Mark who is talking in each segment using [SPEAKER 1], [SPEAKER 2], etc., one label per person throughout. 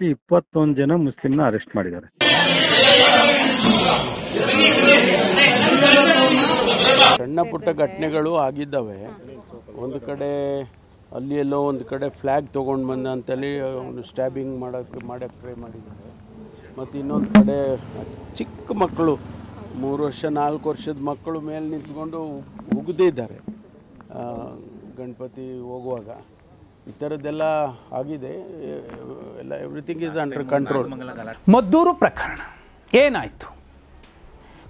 [SPEAKER 1] 21 ಜನ ಮುಸ್ಲಿಂನ ಅರೆಸ್ಟ್ ಮಾಡಿದ್ದಾರೆ.
[SPEAKER 2] ಸಣ್ಣ ಪುಟ್ಟ ಘಟನೆಗಳು ಆಗಿದ್ದಾವೆ. ಒಂದು ಕಡೆ ಅಲ್ಲಿ ಎಲ್ಲೋ ಒಂದು ಕಡೆ ಫ್ಲ್ಯಾಗ್ ತೊಗೊಂಡು ಬಂದ ಅಂತೇಳಿ ಅವನು ಸ್ಟ್ಯಾಬಿಂಗ್ ಮಾಡಕ್ಕೆ ಟ್ರೈ ಮಾಡಿದ್ದಾರೆ. ಮತ್ತು ಇನ್ನೊಂದು ಕಡೆ ಚಿಕ್ಕ ಮಕ್ಕಳು 3 ವರ್ಷ 4 ವರ್ಷದ ಮಕ್ಕಳು ಮೇಲೆ ನಿಂತ್ಕೊಂಡು ಉಗಿದಿದ್ದಾರೆ ಗಣಪತಿ ಹೋಗುವಾಗ. ಈ ಥರದ್ದೆಲ್ಲ ಆಗಿದೆ. ಎಲ್ಲ everything is under control.
[SPEAKER 3] Maddur ಪ್ರಕರಣ ಏನಾಯಿತು?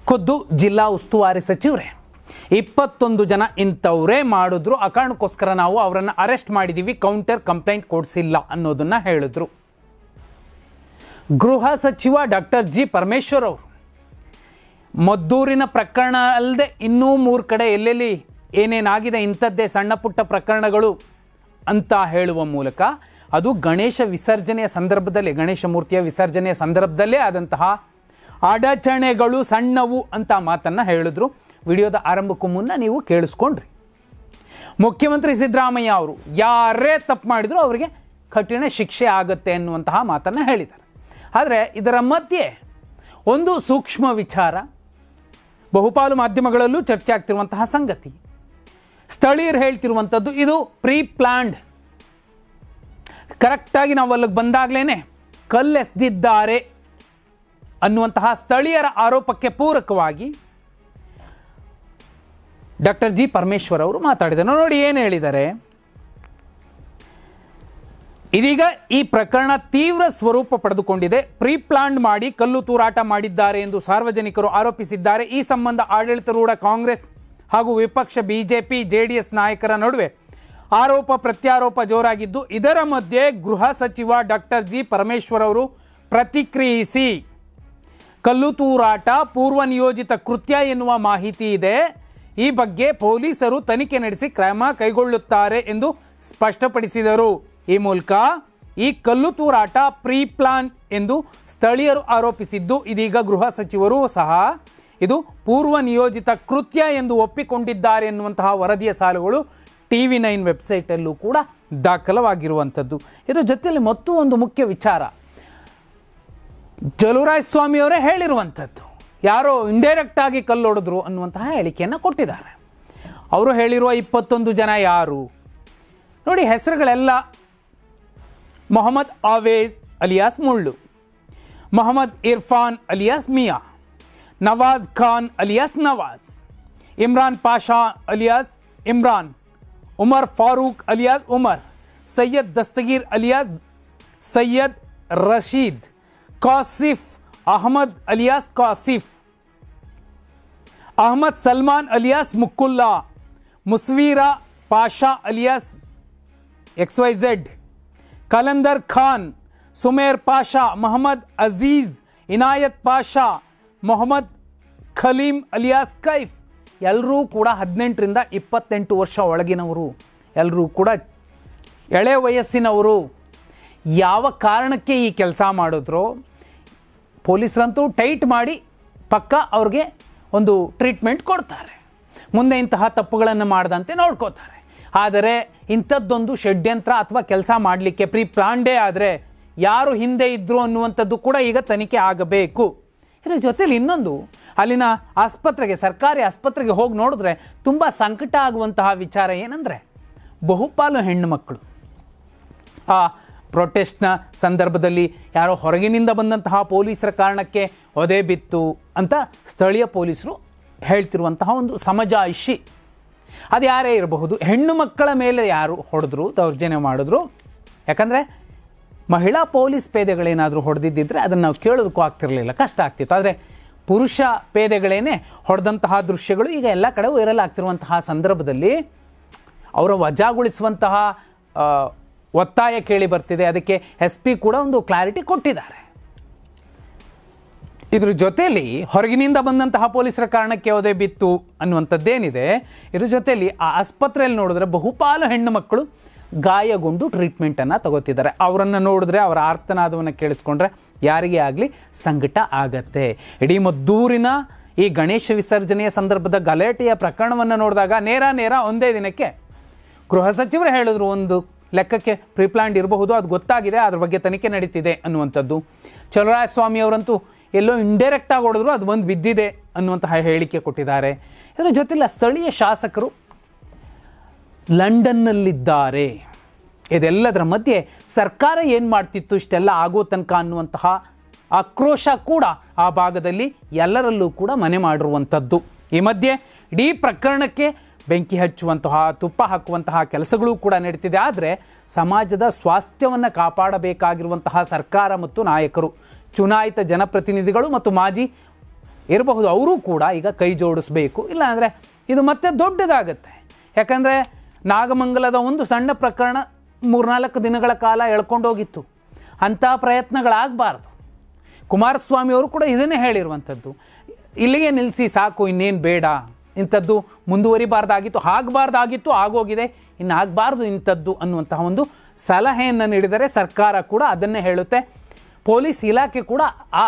[SPEAKER 3] ಖುದ್ದು ಜಿಲ್ಲಾ ಉಸ್ತುವಾರಿ ಸಚಿವರೇ 21 ಜನ ಇಂಥವರೇ ಮಾಡಿದ್ರು, ಆ ಕಾರಣಕ್ಕೋಸ್ಕರ ನಾವು ಅವರನ್ನು ಅರೆಸ್ಟ್ ಮಾಡಿದ್ದೀವಿ, ಕೌಂಟರ್ ಕಂಪ್ಲೇಂಟ್ ಕೊಡಿಸಿಲ್ಲ ಅನ್ನೋದನ್ನು ಹೇಳಿದ್ರು. ಗೃಹ ಸಚಿವ ಡಾಕ್ಟರ್ ಜಿ ಪರಮೇಶ್ವರ್ ಅವರು ಮದ್ದೂರಿನ ಪ್ರಕರಣ ಅಲ್ಲದೆ ಇನ್ನೂ 3 ಕಡೆ ಎಲ್ಲೆಲ್ಲಿ ಏನೇನಾಗಿದೆ ಇಂಥದ್ದೇ ಸಣ್ಣ ಪುಟ್ಟ ಪ್ರಕರಣಗಳು ಅಂತ ಹೇಳುವ ಮೂಲಕ ಅದು ಗಣೇಶ ವಿಸರ್ಜನೆಯ ಸಂದರ್ಭದಲ್ಲಿ, ಗಣೇಶ ಮೂರ್ತಿಯ ವಿಸರ್ಜನೆಯ ಸಂದರ್ಭದಲ್ಲೇ ಆದಂತಹ ಅಡಚಣೆಗಳು ಸಣ್ಣವು ಅಂತ ಮಾತನ್ನು ಹೇಳಿದ್ರು. ವಿಡಿಯೋದ ಆರಂಭಕ್ಕೂ ಮುನ್ನ ನೀವು ಕೇಳಿಸ್ಕೊಂಡ್ರಿ. ಮುಖ್ಯಮಂತ್ರಿ ಸಿದ್ದರಾಮಯ್ಯ ಅವರು ಯಾರೇ ತಪ್ಪು ಮಾಡಿದ್ರು ಅವರಿಗೆ ಕಠಿಣ ಶಿಕ್ಷೆ ಆಗುತ್ತೆ ಅನ್ನುವಂತಹ ಮಾತನ್ನು ಹೇಳಿದ್ದಾರೆ. ಆದರೆ ಇದರ ಮಧ್ಯೆ ಒಂದು ಸೂಕ್ಷ್ಮ ವಿಚಾರ ಬಹುಪಾಲು ಮಾಧ್ಯಮಗಳಲ್ಲೂ ಚರ್ಚೆ ಆಗ್ತಿರುವಂತಹ ಸಂಗತಿ, ಸ್ಥಳೀಯರು ಹೇಳ್ತಿರುವಂಥದ್ದು ಇದು ಪ್ರೀ ಪ್ಲಾನ್ಡ್, ಕರೆಕ್ಟಾಗಿ ನಾವು ಅಲ್ಲಿಗೆ ಬಂದಾಗಲೇ ಕಲ್ಲೆಸೆದಿದ್ದಾರೆ ಅನ್ನುವಂತಹ ಸ್ಥಳೀಯರ ಆರೋಪಕ್ಕೆ ಪೂರಕವಾಗಿ ಡಾಕ್ಟರ್ ಜಿ ಪರಮೇಶ್ವರ್ ಅವರು ಮಾತಾಡಿದರು. ನೋಡಿ ಏನು ಹೇಳಿದ್ದಾರೆ. ಇದೀಗ ಈ ಪ್ರಕರಣ ತೀವ್ರ ಸ್ವರೂಪ ಪಡೆದುಕೊಂಡಿದೆ. ಪ್ರೀ ಪ್ಲಾನ್ ಮಾಡಿ ಕಲ್ಲು ತೂರಾಟ ಮಾಡಿದ್ದಾರೆ ಎಂದು ಸಾರ್ವಜನಿಕರು ಆರೋಪಿಸಿದ್ದಾರೆ. ಈ ಸಂಬಂಧ ಆಡಳಿತಾರೂಢ ಕಾಂಗ್ರೆಸ್ ಹಾಗೂ ವಿಪಕ್ಷ ಬಿಜೆಪಿ ಜೆಡಿಎಸ್ ನಾಯಕರ ನಡುವೆ ಆರೋಪ ಪ್ರತ್ಯಾರೋಪ ಜೋರಾಗಿದ್ದು, ಇದರ ಮಧ್ಯೆ ಗೃಹ ಸಚಿವ ಡಾಕ್ಟರ್ ಜಿ ಪರಮೇಶ್ವರ್ ಅವರು ಪ್ರತಿಕ್ರಿಯಿಸಿ ಕಲ್ಲು ತೂರಾಟ ಪೂರ್ವ ನಿಯೋಜಿತ ಕೃತ್ಯ ಎನ್ನುವ ಮಾಹಿತಿ ಇದೆ, ಈ ಬಗ್ಗೆ ಪೊಲೀಸರು ತನಿಖೆ ನಡೆಸಿ ಕ್ರಮ ಕೈಗೊಳ್ಳುತ್ತಾರೆ ಎಂದು ಸ್ಪಷ್ಟಪಡಿಸಿದರು. ಈ ಮೂಲಕ ಈ ಕಲ್ಲು ತೂರಾಟ ಪ್ರೀ ಪ್ಲಾನ್ ಎಂದು ಸ್ಥಳೀಯರು ಆರೋಪಿಸಿದ್ದು, ಇದೀಗ ಗೃಹ ಸಚಿವರು ಸಹ ಇದು ಪೂರ್ವ ನಿಯೋಜಿತ ಕೃತ್ಯ ಎಂದು ಒಪ್ಪಿಕೊಂಡಿದ್ದಾರೆ ಎನ್ನುವಂತಹ ವರದಿಯ ಸಾಲುಗಳು TV9 ವೆಬ್ಸೈಟಲ್ಲೂ ಕೂಡ ದಾಖಲವಾಗಿರುವಂಥದ್ದು. ಇದರ ಜೊತೆಯಲ್ಲಿ ಮತ್ತೂ ಒಂದು ಮುಖ್ಯ ವಿಚಾರ, ಜಲುರಾಯ ಸ್ವಾಮಿ ಅವರೇ ಹೇಳಿರುವಂಥದ್ದು, ಯಾರೋ ಇಂಡೈರೆಕ್ಟ್ ಆಗಿ ಕಲ್ಲೊಡೆದ್ರು ಅನ್ನುವಂತಹ ಹೇಳಿಕೆಯನ್ನು ಕೊಟ್ಟಿದ್ದಾರೆ. ಅವರು ಹೇಳಿರುವ 21 ಜನ ಯಾರು ನೋಡಿ, ಹೆಸರುಗಳೆಲ್ಲ Mohammed Awez alias Mullu, Mohammed Irfan alias Miya, Nawaz Khan alias Nawaz, Imran Pasha alias Imran, Umar Farooq alias Umar, Syed Dastagir alias Syed Rasheed, Kasif Ahmed alias Kasif, Ahmed Salman alias Mukkulla, Musveera Pasha alias XYZ, Kalandar Khan, Sumer Pasha, Mohammed Aziz, Inayat Pasha, Mohammed Khaleem alias Kaif. ಎಲ್ಲರೂ ಕೂಡ 18ರಿಂದ 28 ವರ್ಷ ಒಳಗಿನವರು, ಎಲ್ಲರೂ ಕೂಡ ಎಳೆ ವಯಸ್ಸಿನವರು. ಯಾವ ಕಾರಣಕ್ಕೆ ಈ ಕೆಲಸ ಮಾಡಿದ್ರು, ಪೊಲೀಸರಂತೂ ಟೈಟ್ ಮಾಡಿ ಪಕ್ಕ ಅವ್ರಿಗೆ ಒಂದು ಟ್ರೀಟ್ಮೆಂಟ್ ಕೊಡ್ತಾರೆ, ಮುಂದೆ ಇಂತಹ ತಪ್ಪುಗಳನ್ನು ಮಾಡದಂತೆ ನೋಡ್ಕೋತಾರೆ. ಆದರೆ ಇಂಥದ್ದೊಂದು ಷಡ್ಯಂತ್ರ ಅಥವಾ ಕೆಲಸ ಮಾಡಲಿಕ್ಕೆ ಪ್ರೀ ಪ್ಲಾನ್ಡೇ ಆದರೆ ಯಾರು ಹಿಂದೆ ಇದ್ದರು ಅನ್ನುವಂಥದ್ದು ಕೂಡ ಈಗ ತನಿಖೆ ಆಗಬೇಕು. ಇದರ ಜೊತೆಲಿ ಇನ್ನೊಂದು, ಅಲ್ಲಿನ ಆಸ್ಪತ್ರೆಗೆ, ಸರ್ಕಾರಿ ಆಸ್ಪತ್ರೆಗೆ ಹೋಗಿ ನೋಡಿದ್ರೆ ತುಂಬ ಸಂಕಟ ಆಗುವಂತಹ ವಿಚಾರ ಏನಂದರೆ, ಬಹುಪಾಲು ಹೆಣ್ಣು ಮಕ್ಕಳು ಆ ಪ್ರೊಟೆಸ್ಟ್ನ ಸಂದರ್ಭದಲ್ಲಿ ಯಾರೋ ಹೊರಗಿನಿಂದ ಬಂದಂತಹ ಪೊಲೀಸರ ಕಾರಣಕ್ಕೆ ಒದೆ ಬಿತ್ತು ಅಂತ ಸ್ಥಳೀಯ ಪೊಲೀಸರು ಹೇಳ್ತಿರುವಂತಹ ಒಂದು ಸಮಜಾಯಿಷಿ. ಅದು ಯಾರೇ ಇರಬಹುದು, ಹೆಣ್ಣು ಮಕ್ಕಳ ಮೇಲೆ ಯಾರು ಹೊಡೆದ್ರು, ದೌರ್ಜನ್ಯ ಮಾಡಿದ್ರು. ಯಾಕಂದರೆ ಮಹಿಳಾ ಪೊಲೀಸ್ ಪೇದೆಗಳೇನಾದರೂ ಹೊಡೆದಿದ್ದಿದ್ರೆ ಅದನ್ನು ನಾವು ಕೇಳೋದಕ್ಕೂ ಆಗ್ತಿರಲಿಲ್ಲ, ಕಷ್ಟ ಆಗ್ತಿತ್ತು. ಆದರೆ ಪುರುಷ ಪೇದೆಗಳೇನೆ ಹೊಡೆದಂತಹ ದೃಶ್ಯಗಳು ಈಗ ಎಲ್ಲ ಕಡೆ ವೈರಲ್ ಆಗ್ತಿರುವಂತಹ ಸಂದರ್ಭದಲ್ಲಿ ಅವರ ವಜಾಗೊಳಿಸುವಂತಹ ಒತ್ತಾಯ ಕೇಳಿ ಬರ್ತಿದೆ. ಅದಕ್ಕೆ SP ಕೂಡ ಒಂದು ಕ್ಲಾರಿಟಿ ಕೊಟ್ಟಿದ್ದಾರೆ. ಇದ್ರ ಜೊತೆಯಲ್ಲಿ ಹೊರಗಿನಿಂದ ಬಂದಂತಹ ಪೊಲೀಸರ ಕಾರಣಕ್ಕೆ ಒದೆ ಬಿತ್ತು ಅನ್ನುವಂಥದ್ದೇನಿದೆ, ಇದ್ರ ಜೊತೆಯಲ್ಲಿ ಆ ಆಸ್ಪತ್ರೆಯಲ್ಲಿ ನೋಡಿದ್ರೆ ಬಹುಪಾಲು ಹೆಣ್ಣು ಮಕ್ಕಳು ಗಾಯಗೊಂಡು ಟ್ರೀಟ್ಮೆಂಟನ್ನು ತಗೋತಿದ್ದಾರೆ. ಅವರನ್ನು ನೋಡಿದ್ರೆ, ಅವರ ಆರ್ತನಾದವನ್ನು ಕೇಳಿಸ್ಕೊಂಡ್ರೆ ಯಾರಿಗೇ ಆಗಲಿ ಸಂಕಟ ಆಗತ್ತೆ. ಇಡೀ ಮದ್ದೂರಿನ ಈ ಗಣೇಶ ವಿಸರ್ಜನೆಯ ಸಂದರ್ಭದ ಗಲಾಟೆಯ ಪ್ರಕರಣವನ್ನು ನೋಡಿದಾಗ ನೇರ ಒಂದೇ ದಿನಕ್ಕೆ ಗೃಹ ಸಚಿವರು ಹೇಳಿದ್ರು, ಒಂದು ಲೆಕ್ಕಕ್ಕೆ ಪ್ರಿಪ್ಲಾನ್ಡ್ ಇರಬಹುದು, ಅದು ಗೊತ್ತಾಗಿದೆ, ಅದ್ರ ಬಗ್ಗೆ ತನಿಖೆ ನಡೀತಿದೆ ಅನ್ನುವಂಥದ್ದು. ಚಲುವರಾಯಸ್ವಾಮಿ ಅವರಂತೂ ಎಲ್ಲೋ ಇಂಡೈರೆಕ್ಟಾಗಿ ಹೊಡೆದ್ರು ಅದು ಬಂದು ಬಿದ್ದಿದೆ ಅನ್ನುವಂತಹ ಹೇಳಿಕೆ ಕೊಟ್ಟಿದ್ದಾರೆ. ಇದರ ಜೊತೆಲ್ಲ ಸ್ಥಳೀಯ ಶಾಸಕರು ಲಂಡನ್ನಲ್ಲಿದ್ದಾರೆ. ಇದೆಲ್ಲದರ ಮಧ್ಯೆ ಸರ್ಕಾರ ಏನು ಮಾಡ್ತಿತ್ತು ಇಷ್ಟೆಲ್ಲ ಆಗೋ ತನಕ ಅನ್ನುವಂತಹ ಆಕ್ರೋಶ ಕೂಡ ಆ ಭಾಗದಲ್ಲಿ ಎಲ್ಲರಲ್ಲೂ ಕೂಡ ಮನೆ ಮಾಡಿರುವಂಥದ್ದು. ಈ ಮಧ್ಯೆ ಇಡೀ ಪ್ರಕರಣಕ್ಕೆ ಬೆಂಕಿ ಹಚ್ಚುವಂತಹ, ತುಪ್ಪ ಹಾಕುವಂತಹ ಕೆಲಸಗಳು ಕೂಡ ನಡೀತಿದೆ. ಆದರೆ ಸಮಾಜದ ಸ್ವಾಸ್ಥ್ಯವನ್ನು ಕಾಪಾಡಬೇಕಾಗಿರುವಂತಹ ಸರ್ಕಾರ ಮತ್ತು ನಾಯಕರು, ಚುನಾಯಿತ ಜನಪ್ರತಿನಿಧಿಗಳು ಮತ್ತು ಮಾಜಿ ಇರಬಹುದು, ಅವರು ಕೂಡ ಈಗ ಕೈ ಜೋಡಿಸಬೇಕು. ಇಲ್ಲಾಂದರೆ ಇದು ಮತ್ತೆ ದೊಡ್ಡದಾಗತ್ತೆ. ಯಾಕಂದರೆ ನಾಗಮಂಗಲದ ಒಂದು ಸಣ್ಣ ಪ್ರಕರಣ 3-4 ದಿನಗಳ ಕಾಲ ಎಳ್ಕೊಂಡೋಗಿತ್ತು. ಅಂಥ ಪ್ರಯತ್ನಗಳಾಗಬಾರ್ದು. ಕುಮಾರಸ್ವಾಮಿ ಅವರು ಕೂಡ ಇದನ್ನೇ ಹೇಳಿರುವಂಥದ್ದು, ಇಲ್ಲಿಗೆ ನಿಲ್ಲಿಸಿ ಸಾಕು, ಇನ್ನೇನು ಬೇಡ, ಇಂಥದ್ದು ಮುಂದುವರಿಬಾರ್ದಾಗಿತ್ತು, ಆಗಬಾರ್ದಾಗಿತ್ತು, ಆಗೋಗಿದೆ, ಇನ್ನು ಆಗಬಾರ್ದು ಇಂಥದ್ದು ಅನ್ನುವಂತಹ ಒಂದು ಸಲಹೆಯನ್ನು ನೀಡಿದರೆ ಸರ್ಕಾರ ಕೂಡ ಅದನ್ನೇ ಹೇಳುತ್ತೆ. ಪೊಲೀಸ್ ಇಲಾಖೆ ಕೂಡ ಆ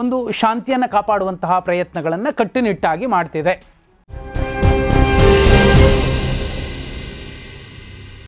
[SPEAKER 3] ಒಂದು ಶಾಂತಿಯನ್ನು ಕಾಪಾಡುವಂತಹ ಪ್ರಯತ್ನಗಳನ್ನು ಕಟ್ಟುನಿಟ್ಟಾಗಿ ಮಾಡ್ತಿದೆ.